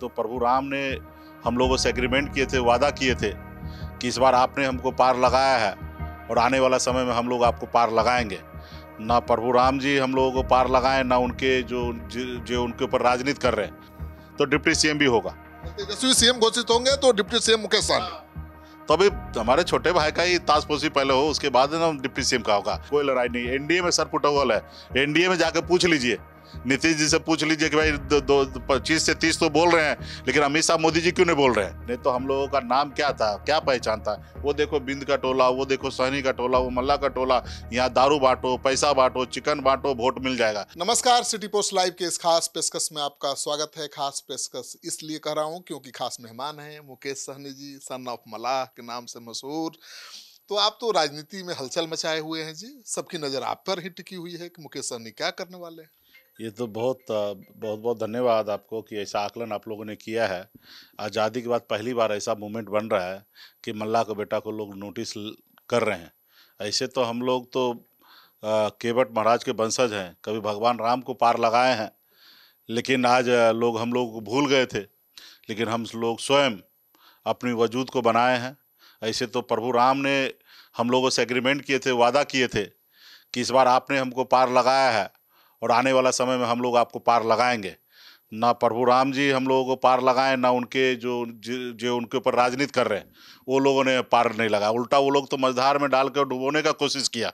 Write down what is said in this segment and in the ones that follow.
तो प्रभु राम ने हम लोगों से एग्रीमेंट किए थे, वादा किए थे कि इस बार आपने हमको पार लगाया है और आने वाला समय में हम लोग आपको पार लगाएंगे। ना प्रभु राम जी हम लोगों को पार लगाएं, ना उनके जो उनके ऊपर राजनीति कर रहे हैं। तो डिप्टी सीएम भी होगा। तेजस्वी सीएम घोषित होंगे तो डिप्टी सीएम मुकेश सहनी। तो अभी हमारे छोटे भाई का ही ताजपोशी पहले हो, उसके बाद ना डिप्टी सीएम का होगा। कोई लड़ाई नहीं, एनडीए में सर पुटौल है। एनडीए में जाकर पूछ लीजिए, नीतीश जी से पूछ लीजिए कि भाई 25 से 30 तो बोल रहे हैं, लेकिन अमित शाह मोदी जी क्यों नहीं बोल रहे हैं? नहीं तो हम लोगों का नाम क्या था, क्या पहचान था? वो देखो बिंद का टोला, वो देखो सहनी का टोला, वो मल्ला का टोला। यहाँ दारू बांटो, पैसा बांटो, चिकन बांटो, वोट मिल जाएगा। नमस्कार, सिटी पोस्ट लाइव के इस खास पेशकश में आपका स्वागत है। खास पेशकश इसलिए कर रहा हूँ क्योंकि खास मेहमान हैं मुकेश सहनी जी, सन ऑफ मलाह के नाम से मशहूर। तो आप तो राजनीति में हलचल मचाए हुए हैं जी, सबकी नजर आप पर ही टिकी हुई है कि मुकेश सहनी क्या करने वाले हैं। ये तो बहुत धन्यवाद आपको कि ऐसा आकलन आप लोगों ने किया है। आज़ादी के बाद पहली बार ऐसा मूवमेंट बन रहा है कि मल्ला के बेटा को लोग नोटिस कर रहे हैं। ऐसे तो हम लोग तो केवट महाराज के वंशज हैं, कभी भगवान राम को पार लगाए हैं, लेकिन आज हम लोग भूल गए थे। लेकिन हम लोग स्वयं अपनी वजूद को बनाए हैं। ऐसे तो प्रभु राम ने हम लोगों से एग्रीमेंट किए थे, वादा किए थे कि इस बार आपने हमको पार लगाया है और आने वाला समय में हम लोग आपको पार लगाएंगे। ना प्रभु राम जी हम लोगों को पार लगाएं, ना उनके जो उनके ऊपर राजनीति कर रहे हैं वो लोगों ने पार नहीं लगाया। उल्टा वो लोग तो मझधार में डाल कर डुबोने का कोशिश किया।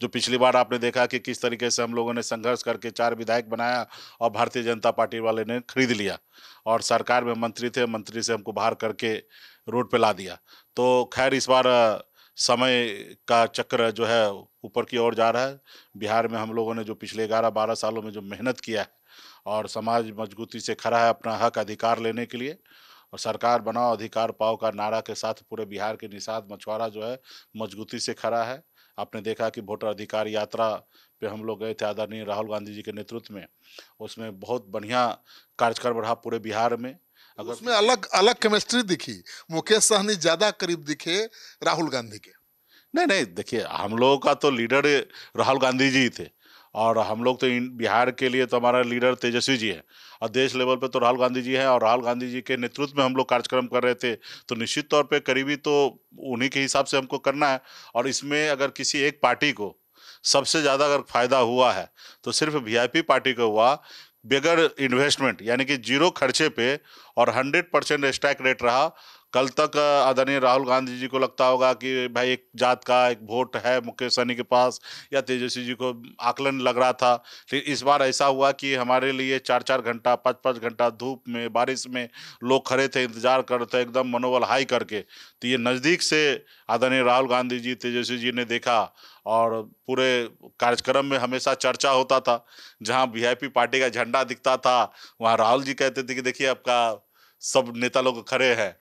जो पिछली बार आपने देखा कि किस तरीके से हम लोगों ने संघर्ष करके 4 विधायक बनाया और भारतीय जनता पार्टी वाले ने खरीद लिया और सरकार में मंत्री थे, मंत्री से हमको बाहर करके रोड पे ला दिया। तो खैर इस बार समय का चक्र जो है ऊपर की ओर जा रहा है। बिहार में हम लोगों ने जो पिछले 11-12 सालों में जो मेहनत किया है और समाज मजबूती से खड़ा है अपना हक अधिकार लेने के लिए, और सरकार बनाओ अधिकार पाओ का नारा के साथ पूरे बिहार के निषाद मछुआरा जो है मजबूती से खड़ा है। आपने देखा कि वोटर अधिकार यात्रा पे हम लोग गए थे आदरणीय राहुल गांधी जी के नेतृत्व में। उसमें बहुत बढ़िया कार्यक्रम रहा पूरे बिहार में। अगर उसमें अलग अलग केमिस्ट्री दिखी, मुकेश सहनी ज्यादा करीब दिखे राहुल गांधी के। नहीं, देखिए हम लोगों का तो लीडर राहुल गांधी जी ही थे और हम लोग तो बिहार के लिए तो हमारा लीडर तेजस्वी जी है और देश लेवल पे तो राहुल गांधी जी हैं और राहुल गांधी जी के नेतृत्व में हम लोग कार्यक्रम कर रहे थे। तो निश्चित तौर पे करीबी तो उन्हीं के हिसाब से हमको करना है। और इसमें अगर किसी एक पार्टी को सबसे ज़्यादा अगर फायदा हुआ है तो सिर्फ वीआईपी पार्टी को हुआ, बगैर इन्वेस्टमेंट यानी कि जीरो खर्चे पे, और 100% स्ट्राइक रेट रहा। कल तक आदरणीय राहुल गांधी जी को लगता होगा कि भाई एक जात का एक वोट है मुकेश सहनी के पास या तेजस्वी जी को आकलन लग रहा था। लेकिन इस बार ऐसा हुआ कि हमारे लिए 4-4 घंटा 5-5 घंटा धूप में बारिश में लोग खड़े थे, इंतजार कर रहे थे एकदम मनोबल हाई करके। तो ये नज़दीक से आदरणीय राहुल गांधी जी तेजस्वी जी ने देखा और पूरे कार्यक्रम में हमेशा चर्चा होता था। जहाँ वीआईपी पार्टी का झंडा दिखता था वहाँ राहुल जी कहते थे कि देखिए आपका सब नेता लोग खड़े हैं।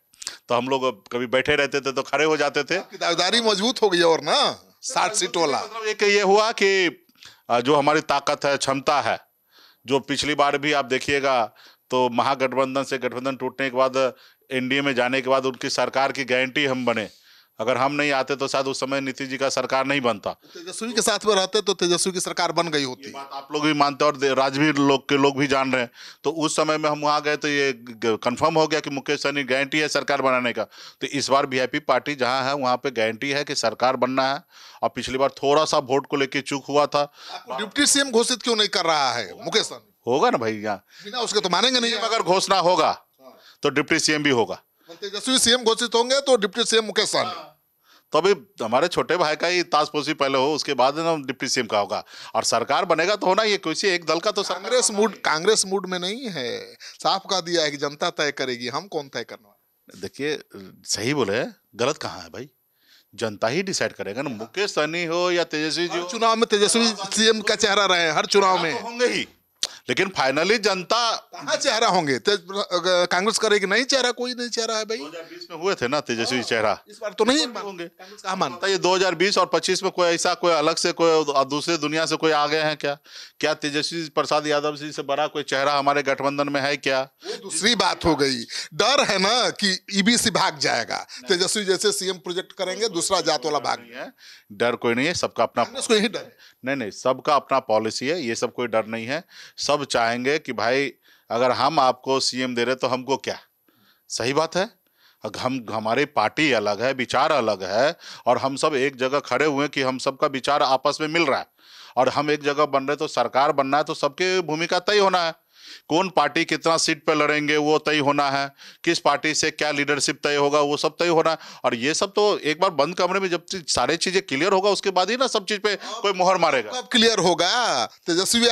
तो हम लोग कभी बैठे रहते थे तो खड़े हो जाते थे। दावेदारी मजबूत हो गई और ना 60 सीट वाला। मतलब एक ये हुआ कि जो हमारी ताकत है, क्षमता है, जो पिछली बार भी आप देखिएगा तो महागठबंधन से गठबंधन टूटने के बाद एनडीए में जाने के बाद उनकी सरकार की गारंटी हम बने। अगर हम नहीं आते तो शायद उस समय नीतीश जी का सरकार नहीं बनता। तेजस्वी के साथ में रहते तो तेजस्वी की सरकार बन गई होती। ये बात आप लोग भी मानते हैं और राजवीर लोग के लोग भी जान रहे हैं। तो उस समय में हम वहाँ गए तो ये कंफर्म हो गया कि मुकेश सहनी गारंटी है सरकार बनाने का। तो इस बार वीआईपी पार्टी जहाँ है वहाँ पे गारंटी है कि सरकार बनना है। और पिछली बार थोड़ा सा वोट को लेकर चूक हुआ था। डिप्टी सीएम घोषित क्यों नहीं कर रहा है मुकेश सहनी? होगा ना भाई, यहाँ बिना उसके तो मानेंगे नहीं। अगर घोषणा होगा तो डिप्टी सीएम भी होगा। तेजस्वी सीएम घोषित होंगे तो डिप्टी सीएम मुकेश सहनी। तो अभी हमारे छोटे भाई का ही ताजपोशी पहले हो, उसके बाद ना डिप्टी सीएम का होगा और सरकार बनेगा तो होना। ये किसी एक दल का तो कांग्रेस मूड में नहीं है। साफ कह दिया है कि जनता तय करेगी, हम कौन तय करने वाले। देखिए सही बोले, गलत कहाँ है भाई? जनता ही डिसाइड करेगा ना। मुकेश सहनी हो या तेजस्वी जी हो, चुनाव में तेजस्वी सीएम का चेहरा रहे हर चुनाव में होंगे ही, लेकिन फाइनली जनता कहाँ चेहरा होंगे? कांग्रेस करेगी नहीं चेहरा, कोई नहीं चेहरा है भाई। 2020 में हुए थे ना तेजस्वी चेहरा, इस बार तो नहीं होंगे। कांग्रेस कहाँ मानता? ये 2020 और 25 में कोई ऐसा कोई अलग से कोई दूसरे दुनिया से कोई आ गए हैं क्या? क्या तेजस्वी प्रसाद यादव जी से बड़ा कोई चेहरा हमारे गठबंधन में है क्या? दूसरी बात हो गई, डर है ना कि ईबीसी भाग जाएगा। तेजस्वी जैसे सीएम प्रोजेक्ट करेंगे, दूसरा जात वाला भाग है। डर कोई नहीं है, सबका अपना, कोई ही डर नहीं, सबका अपना पॉलिसी है। ये सब कोई डर नहीं है। सब चाहेंगे कि भाई अगर हम आपको सीएम दे रहे तो हमको क्या? सही बात है। हम हमारी पार्टी अलग है, विचार अलग है, और हम सब एक जगह खड़े हुए हैं कि हम सबका विचार आपस में मिल रहा है, और हम एक जगह बन रहे तो सरकार बनना है तो सबकी भूमिका तय होना है। कौन पार्टी कितना सीट पे लड़ेंगे वो तय होना है, किस पार्टी से क्या लीडरशिप तय होगा वो सब तय होना है। और ये सब तो एक बार बंद कमरे में जब सारी चीजें क्लियर होगा उसके बाद ही ना सब चीज पे कोई मोहर मारेगा। कब क्लियर होगा? तेजस्वी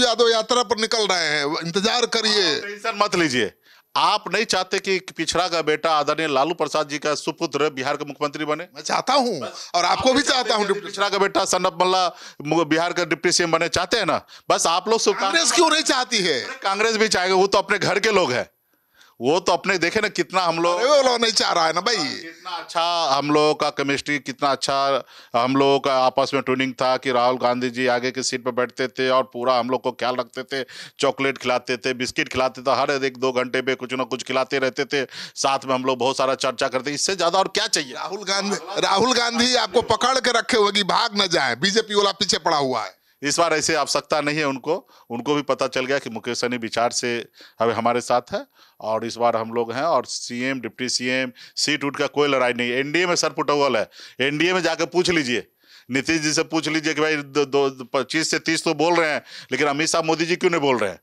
यादव यात्रा पर निकल रहे हैं, इंतजार करिए। टेंशन मत लीजिए। आप नहीं चाहते कि पिछड़ा का बेटा आदरणीय लालू प्रसाद जी का सुपुत्र बिहार का मुख्यमंत्री बने? मैं चाहता हूं, और आपको भी चाहता हूं। पिछड़ा का बेटा सनत मल्ला बिहार का डिप्टी सीएम बने, चाहते हैं ना? बस आप लोग कांग्रेस क्यों नहीं चाहती है? कांग्रेस भी चाहेगा, वो तो अपने घर के लोग हैं, वो तो अपने देखे ना कितना हम लोग, वो लोग नहीं चाह रहा है ना भाई। कितना अच्छा हम लोगों का केमिस्ट्री, कितना अच्छा हम लोगों का आपस में ट्यूनिंग था कि राहुल गांधी जी आगे की सीट पर बैठते थे और पूरा हम लोग को ख्याल रखते थे, चॉकलेट खिलाते थे, बिस्किट खिलाते थे, हर एक 2 घंटे पे कुछ ना कुछ खिलाते रहते थे, साथ में हम लोग बहुत सारा चर्चा करते। इससे ज्यादा और क्या चाहिए? राहुल गांधी आपको पकड़ के रखे हुए कि भाग न जाए, बीजेपी वाला पीछे पड़ा हुआ है। इस बार ऐसे आवश्यकता नहीं है उनको भी पता चल गया कि मुकेश सहनी विचार से हमारे साथ है, और इस बार हम लोग हैं। और सीएम डिप्टी सीएम सीट उठ का कोई लड़ाई नहीं। एनडीए में सर पुटौल है, एनडीए में जाकर पूछ लीजिए, नीतीश जी से पूछ लीजिए कि भाई 25 से 30 तो बोल रहे हैं, लेकिन अमित शाह मोदी जी क्यों नहीं बोल रहे हैं?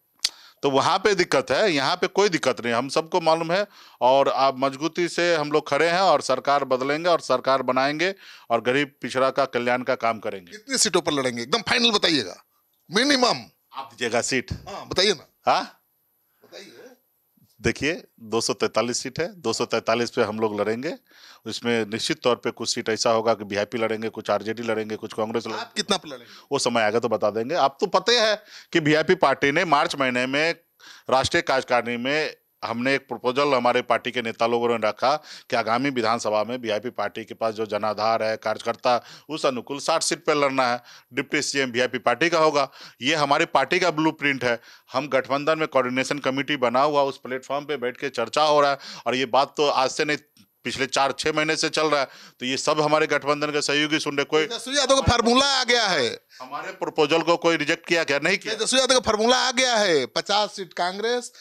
तो वहां पे दिक्कत है, यहाँ पे कोई दिक्कत नहीं, हम सबको मालूम है। और आप मजबूती से हम लोग खड़े हैं और सरकार बदलेंगे और सरकार बनाएंगे और गरीब पिछड़ा का कल्याण का काम करेंगे। कितनी सीटों पर लड़ेंगे एकदम फाइनल बताइएगा, मिनिमम आप दीजिएगा सीट? हाँ बताइए ना। हाँ बताइए। देखिए 243 सीट है, 243 पे हम लोग लड़ेंगे। उसमें निश्चित तौर पे कुछ सीट ऐसा होगा कि वीआईपी लड़ेंगे, कुछ आरजेडी लड़ेंगे, कुछ कांग्रेस लड़ेंगे। आप कितना पे लड़ेंगे? वो समय आएगा तो बता देंगे। आप तो पता ही है कि वीआईपी पार्टी ने मार्च महीने में राष्ट्रीय कार्यकारिणी में हमने एक प्रपोजल हमारे पार्टी के नेता लोगों ने रखा कि आगामी विधानसभा में वीआईपी पार्टी के पास जो जनाधार है, कार्यकर्ता, उस अनुकूल 60 सीट पर लड़ना है। डिप्टी सीएम वीआईपी पार्टी का होगा। ये हमारी पार्टी का ब्लूप्रिंट है। हम गठबंधन में कोऑर्डिनेशन कमेटी बना हुआ, उस प्लेटफॉर्म पे बैठ के चर्चा हो रहा है, और ये बात तो आज से नहीं, पिछले 4-6 महीने से चल रहा है। तो ये सब हमारे गठबंधन के सहयोगी सुन रहे। कोई तेजस्वी यादव का फार्मूला आ गया है, हमारे प्रपोजल को कोई रिजेक्ट किया क्या? नहीं किया। तेजस्वी यादव का फार्मूला आ गया है। 50 सीट कांग्रेस,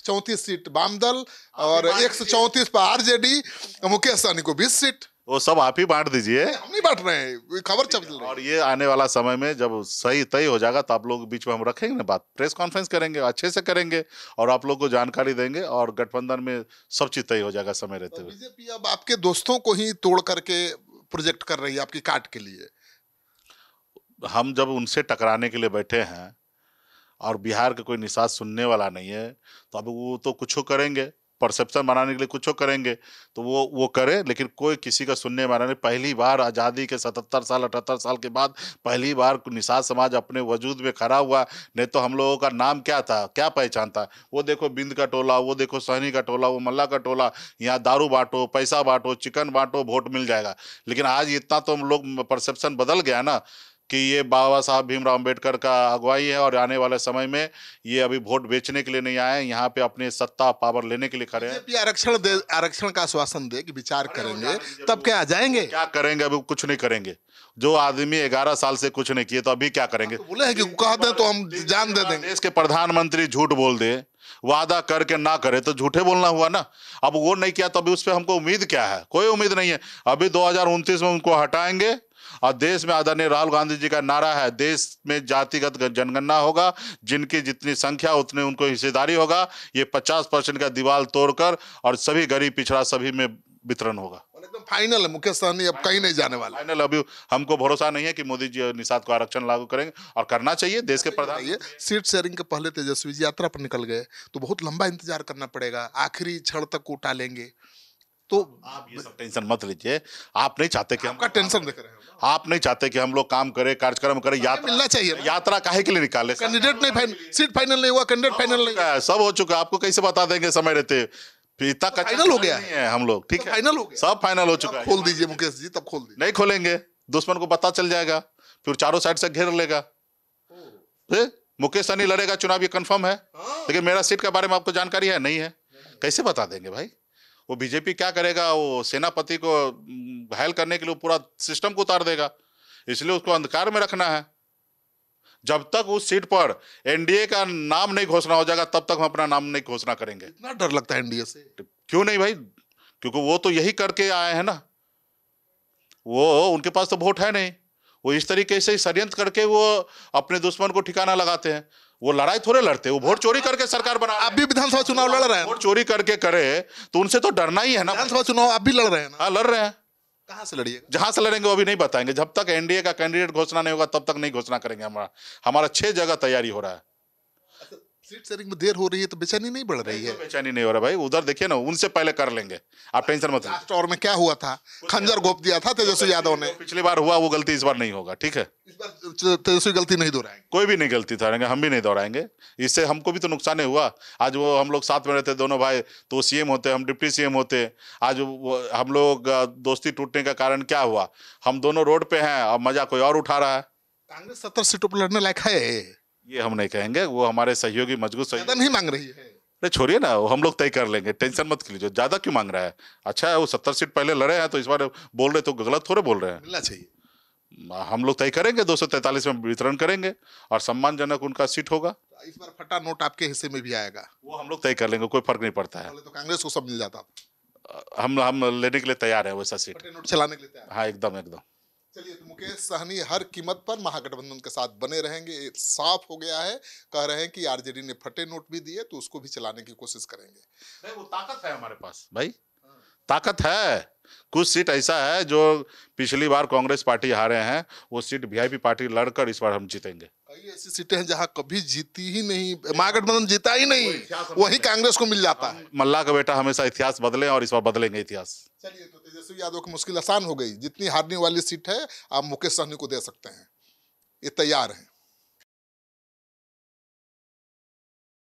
34 सीट वामदल और 134 पर आरजेडी, मुकेश सहनी को 20 सीट। वो सब आप ही बांट दीजिए, हम नहीं बांट रहे हैं, खबर चल रही है। और ये आने वाला समय में जब सही तय हो जाएगा तो आप लोग बीच में हम रखेंगे ना बात, प्रेस कॉन्फ्रेंस करेंगे, अच्छे से करेंगे और आप लोग को जानकारी देंगे, और गठबंधन में सब चीज तय हो जाएगा समय रहते हुए। बीजेपी अब आपके दोस्तों को ही तोड़ करके प्रोजेक्ट कर रही है आपकी काट के लिए। हम जब उनसे टकराने के लिए बैठे हैं और बिहार का कोई निषाद सुनने वाला नहीं है, तो अब वो तो कुछ करेंगे, परसेप्शन बनाने के लिए कुछ करेंगे, तो वो करे, लेकिन कोई किसी का सुनने वाला नहीं। पहली बार आज़ादी के 77 साल 78 साल के बाद पहली बार निषाद समाज अपने वजूद में खड़ा हुआ। नहीं तो हम लोगों का नाम क्या था, क्या पहचान था? वो देखो बिंद का टोला, वो देखो सहनी का टोला, वो मल्ला का टोला, यहाँ दारू बांटो, पैसा बांटो, चिकन बांटो, वोट मिल जाएगा। लेकिन आज इतना तो हम लोग परसेप्शन बदल गया ना कि ये बाबा साहब भीमराव अंबेडकर का अगुवाई है, और आने वाले समय में ये अभी वोट बेचने के लिए नहीं आए, यहाँ पे अपने सत्ता पावर लेने के लिए खड़े हैं। आरक्षण का आश्वासन दे कि विचार करेंगे, तब क्या आ जाएंगे? क्या करेंगे? अभी कुछ नहीं करेंगे। जो आदमी 11 साल से कुछ नहीं किए तो अभी क्या करेंगे? तो बोले हैं कि कह दें तो हम जान दे देंगे। देश के प्रधानमंत्री झूठ बोल दे, वादा करके ना करे तो झूठे बोलना हुआ ना। अब वो नहीं किया तो अभी उस पर हमको उम्मीद क्या है? कोई उम्मीद नहीं है। अभी 2029 में उनको हटाएंगे, और देश में आदरणीय राहुल गांधी जी का नारा है, देश में जातिगत जनगणना होगा, जिनकी जितनी संख्या उतने उनको हिस्सेदारी होगा। ये 50% का दीवार तोड़कर और सभी गरीब पिछड़ा सभी में वितरण होगा। एकदम फाइनल है, मुकेश सहनी अब कहीं नहीं जाने वाला। फाइनल। अभी हमको भरोसा नहीं है कि मोदी जी निषाद को आरक्षण लागू करेंगे, और करना चाहिए। देश के प्रधान, ये सीट शेयरिंग के पहले तेजस्वी जी यात्रा पर निकल गए तो बहुत लंबा इंतजार करना पड़ेगा, आखिरी क्षण तक को टालेंगे। तो आप ये सब टेंशन मत लीजिए। आप नहीं चाहते कि आपका टेंशन देख रहे हैं, आप नहीं चाहते कि हम लोग काम करें, कार्यक्रम करें, यात्रा मिलना चाहिए। यात्रा काहे के लिए निकाले? कैंडिडेट नहीं, सीट फाइनल नहीं हुआ, कैंडिडेट फाइनल नहीं हुआ। सब हो चुका है, आपको कैसे बता देंगे समय रहते? इतना कच्चा फाइनल हो गया है हम लोग, ठीक है, फाइनल हो गया, सब फाइनल हो चुका है। खोल दीजिए मुकेश जी, तब खोल दीजिए। नहीं खोलेंगे, दुश्मन को पता चल जाएगा, फिर चारों साइड से घेर लेगा। मुकेश सहनी लड़ेगा चुनाव, ये कंफर्म है। लेकिन मेरा सीट के बारे में आपको जानकारी है? नहीं है। कैसे बता देंगे भाई? वो बीजेपी क्या करेगा, वो सेनापति को घायल करने के लिए पूरा सिस्टम को उतार देगा। इसलिए उसको अंधकार में रखना है। जब तक उस सीट पर एनडीए का नाम नहीं घोषणा हो जाएगा तब तक हम अपना नाम नहीं घोषणा करेंगे। इतना डर लगता है एनडीए से? क्यों नहीं भाई, क्योंकि वो तो यही करके आए हैं ना। वो उनके पास तो वोट है नहीं, वो इस तरीके से षड्यंत्र करके वो अपने दुश्मन को ठिकाना लगाते हैं। वो लड़ाई थोड़े लड़ते, वो वोट चोरी करके सरकार बना। आप भी विधानसभा चुनाव लड़ रहे हैं? वोट चोरी करके करे तो उनसे तो डरना ही है ना। विधानसभा चुनाव आप भी लड़ रहे हैं ना? हाँ लड़ रहे हैं। कहाँ से लड़िएगा? जहां से लड़ेंगे वो अभी नहीं बताएंगे। जब तक एनडीए का कैंडिडेट घोषणा नहीं होगा तब तक नहीं घोषणा करेंगे। हमारा 6 जगह तैयारी हो रहा है। सीट शेयरिंग में देर हो रही है तो बेचैनी नहीं बढ़ रही है? बेचैनी नहीं हो रहा भाई, उधर देखिए ना, उनसे पहले कर लेंगे, आप टेंशन मत लीजिए। लास्ट और में क्या हुआ था? खंजर घोंप दिया था तेजस्वी यादव ने। पिछली बार हुआ वो गलती इस बार नहीं होगा, ठीक है। इस बार तेजस्वी गलती नहीं दोहराएंगे? कोई भी नहीं गलती दोहराएंगे, हम भी नहीं दोहराएंगे। इससे हमको भी तो नुकसान ही हुआ। आज वो हम लोग साथ में रहते दोनों भाई, तो सीएम होते, हम डिप्टी सीएम होते। आज हम लोग दोस्ती टूटने का कारण क्या हुआ? हम दोनों रोड पे हैं, अब मजा कोई और उठा रहा है। कांग्रेस 70 सीटों पर लड़ने लायक है? ये हम नहीं कहेंगे, वो हमारे सहयोगी मजबूत ज्यादा सहयोगी। नहीं मांग रही है? अरे छोड़िए ना, वो हम लोग तय कर लेंगे, टेंशन मत लीजिए। ज्यादा क्यों मांग रहा है? अच्छा है वो 70 सीट पहले लड़े हैं तो इस बार बोल रहे तो गलत थोड़े बोल रहे हैं। मिलना चाहिए। हम लोग तय करेंगे, 243 में वितरण करेंगे और सम्मानजनक उनका सीट होगा। इस बार फटा नोट आपके हिस्से में भी आएगा? वो हम लोग तय कर लेंगे, कोई फर्क नहीं पड़ता है। पहले तो कांग्रेस को सब मिल जाता था। हम लेने के लिए तैयार है वैसा सीट। फटे नोट चलाने के लिए तैयार? हाँ एकदम एकदम। चलिए, तो मुकेश सहनी हर कीमत पर महागठबंधन के साथ बने रहेंगे, ये साफ हो गया है। कह रहे हैं कि आरजेडी ने फटे नोट भी दिए तो उसको भी चलाने की कोशिश करेंगे। नहीं, वो ताकत है हमारे पास भाई, ताकत है। कुछ सीट ऐसा है जो पिछली बार कांग्रेस पार्टी हारे हैं, वो सीट वीआईपी पार्टी लड़कर इस बार हम जीतेंगे। कई ऐसी सीटें हैं जहां कभी जीती ही नहीं, महागठबंधन जीता ही नहीं, वही कांग्रेस को मिल जाता है। मल्ला का बेटा हमेशा इतिहास बदले और इस बार बदलेंगे इतिहास। चलिए, तो तेजस्वी यादव की मुश्किल आसान हो गई। जितनी हारने वाली सीट है आप मुकेश सहनी को दे सकते हैं, ये तैयार हैं।